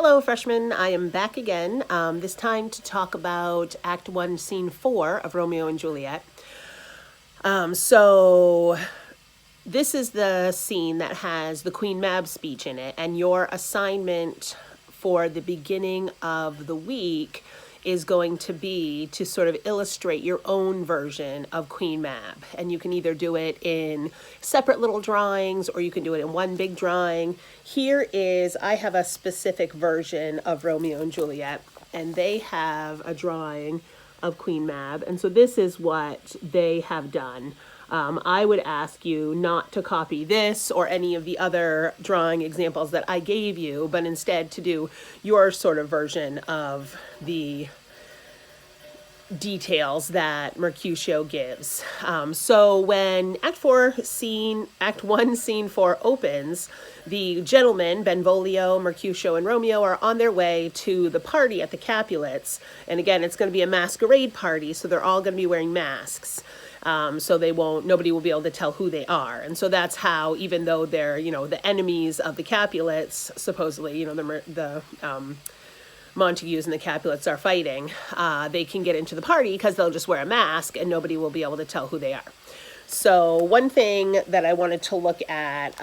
Hello, freshmen. I am back again, this time to talk about Act 1, Scene 4 of Romeo and Juliet. So this is the scene that has the Queen Mab speech in it, and your assignment for the beginning of the week is going to be to sort of illustrate your own version of Queen Mab. And you can either do it in separate little drawings or you can do it in one big drawing. I have a specific version of Romeo and Juliet, and they have a drawing of Queen Mab. And so this is what they have done. I would ask you not to copy this or any of the other drawing examples that I gave you, but instead to do your sort of version of the details that Mercutio gives. So when Act 1, Scene 4 opens, the gentlemen, Benvolio, Mercutio, and Romeo are on their way to the party at the Capulets. And again, it's going to be a masquerade party, so they're all going to be wearing masks. So nobody will be able to tell who they are. And so that's how, even though they're, the enemies of the Capulets, supposedly, the Montagues and the Capulets are fighting, they can get into the party because they'll just wear a mask and nobody will be able to tell who they are. So one thing that I wanted to look at,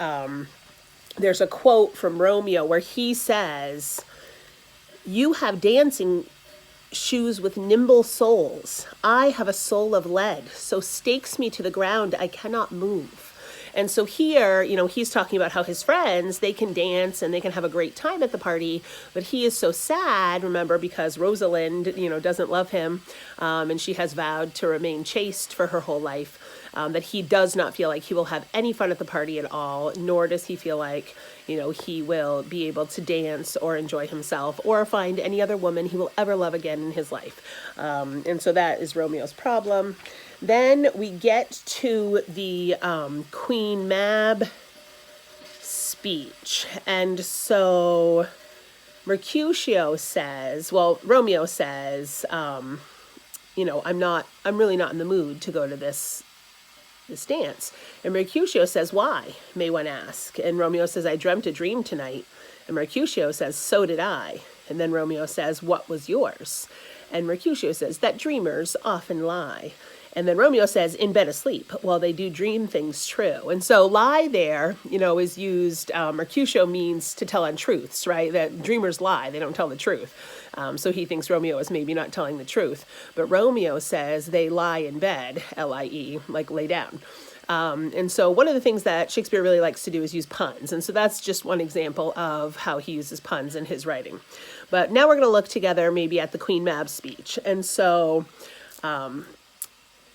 there's a quote from Romeo where he says, "You have dancing shoes with nimble soles. I have a soul of lead, so stakes me to the ground I cannot move." And so here, he's talking about how his friends, they can dance and they can have a great time at the party, but he is so sad, remember, because Rosalind, doesn't love him, and she has vowed to remain chaste for her whole life, that he does not feel like he will have any fun at the party at all, nor does he feel like, he will be able to dance or enjoy himself or find any other woman he will ever love again in his life. And so that is Romeo's problem. Then we get to the Queen Mab speech. And so Romeo says, I'm really not in the mood to go to this dance. And Mercutio says, "Why?" may one ask. And Romeo says, "I dreamt a dream tonight." And Mercutio says, "So did I." And then Romeo says, "What was yours?" And Mercutio says, "That dreamers often lie." And then Romeo says, "In bed asleep, well, they do dream things true." And so lie there, is used, Mercutio means to tell untruths, right? That dreamers lie, they don't tell the truth. So he thinks Romeo is maybe not telling the truth. But Romeo says they lie in bed, L-I-E, like lay down. And so one of the things that Shakespeare really likes to do is use puns. And so that's just one example of how he uses puns in his writing. But now we're going to look together maybe at the Queen Mab speech. And so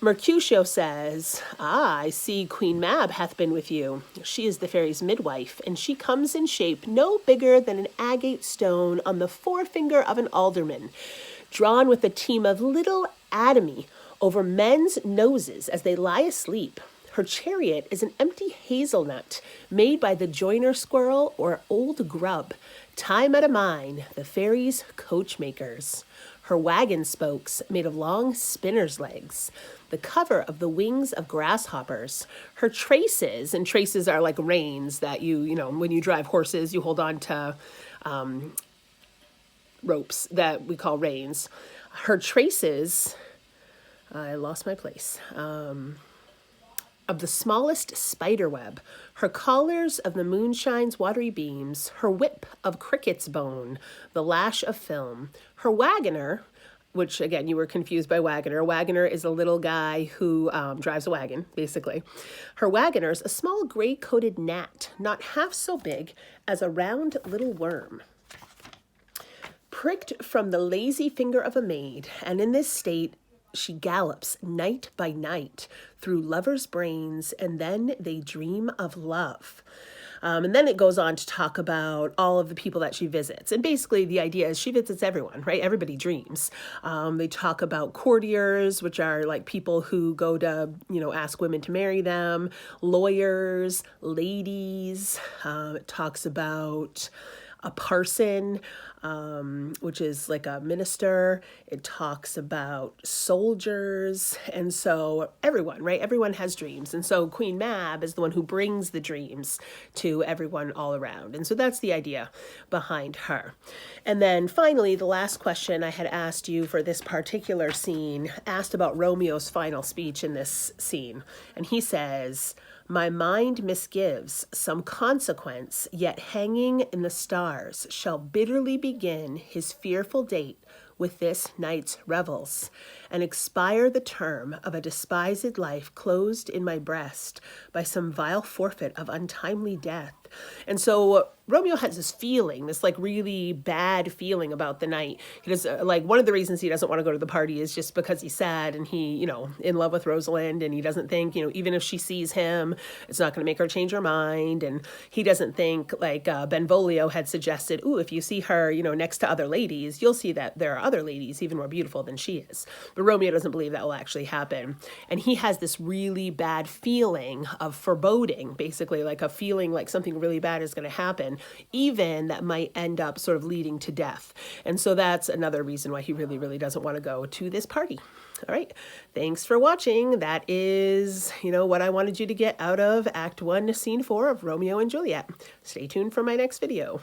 Mercutio says, "I see Queen Mab hath been with you. She is the fairy's midwife, and she comes in shape no bigger than an agate stone on the forefinger of an alderman, drawn with a team of little atomy over men's noses as they lie asleep. Her chariot is an empty hazelnut made by the joiner squirrel or old grub, time out of mine, the fairy's coachmakers. Her wagon spokes made of long spinner's legs, the cover of the wings of grasshoppers. Her traces," and traces are like reins that when you drive horses, you hold on to ropes that we call reins. Her traces, I lost my place, of the smallest spider web, her collars of the moonshine's watery beams, her whip of cricket's bone, the lash of film, her wagoner," which again, you were confused by wagoner. A wagoner is a little guy who drives a wagon, basically. "Her wagoner's a small gray-coated gnat, not half so big as a round little worm, pricked from the lazy finger of a maid, and in this state she gallops night by night through lovers' brains, and then they dream of love." And then it goes on to talk about all of the people that she visits. And basically the idea is she visits everyone, right? Everybody dreams. They talk about courtiers, which are like people who go to, ask women to marry them, lawyers, ladies. It talks about a parson, which is like a minister. It talks about soldiers. And so everyone, right? Everyone has dreams. And so Queen Mab is the one who brings the dreams to everyone all around. And so that's the idea behind her. And then finally, the last question I had asked you for this particular scene asked about Romeo's final speech in this scene. And he says, "My mind misgives some consequence, yet hanging in the stars shall bitterly begin his fearful date with this night's revels, and expire the term of a despised life closed in my breast by some vile forfeit of untimely death." And so Romeo has this feeling, this like really bad feeling about the night. He does like one of the reasons he doesn't want to go to the party is just because he's sad and he, in love with Rosalind, and he doesn't think, even if she sees him, it's not going to make her change her mind. And he doesn't think like Benvolio had suggested, ooh, if you see her, next to other ladies, you'll see that there are other ladies even more beautiful than she is. But Romeo doesn't believe that will actually happen. And he has this really bad feeling of foreboding, basically like a feeling like something really bad is going to happen, even that might end up sort of leading to death. And so that's another reason why he really, really doesn't want to go to this party. All right. Thanks for watching. That is, what I wanted you to get out of Act 1, Scene 4 of Romeo and Juliet. Stay tuned for my next video.